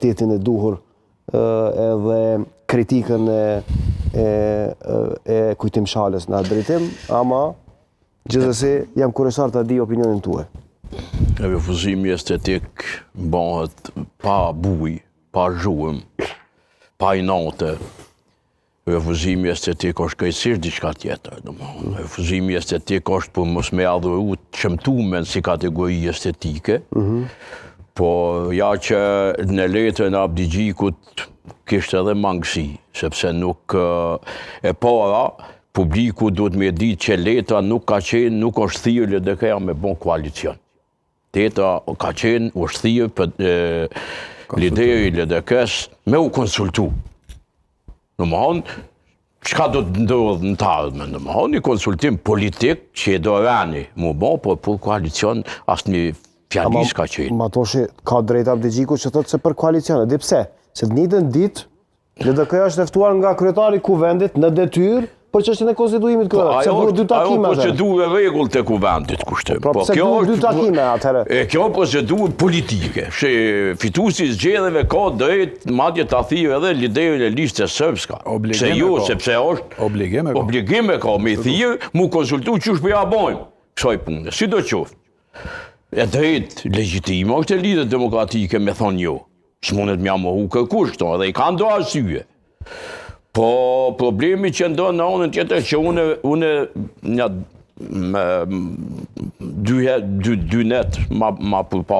tetin e duhur edhe kritikën e kujtimshalës në atë drejtim, ama gjithsesi jam kuriozuar ta di opinionin tuaj. Refuzimi estetik bëhet pa bujë, pa zhurmë, pa inate. Refuzimi estetik është krejtësisht diçka tjetër. Refuzimi estetik është për mos me adhuru të shëmtumen si kategori estetike, po ja që në letrën e Abdigjikut kishte edhe mangësi, sepse nuk e para, publiku duhet me ditë që letra nuk është thirrje LDK-ja me bon koalicion. Letra ka qenë është thirrje për lideri LDK-s me u konsultu. Çka do të ndodhë në të ardhmen? Një konsultim politik që e do rani mu bo, por për koalicion asë një fjalis ka qenë. Ma toshi, ka drejt Abdigjiku që thotë se për koalicion, edhe pse? Se të njëjtën ditë, LDK-ja është eftuar nga kryetari kuvendit në detyrë për çështjen e konstituimit kryesor. Pse duhet dy takime? Ajo procedurë rregull të kuvendit kushtojmë. Po pse duhet dy takime atëherë? Kjo procedurë politike. Fituesi i zgjedhjeve ka drejt madje ta thirrë edhe liderin e listës sërbska. Pse jo, sepse është obligim ka me thirrë, mu konsultu çush po ja bojmë kësaj pune. Sidoqoftë. E drejt legjitime është e lidhje demokratike me thonë jo. S'mundet m'ja mohu kërkush këto, edhe i kanë do arsye. Po problemi që ndonë në anën tjetër që une dy net ma përpara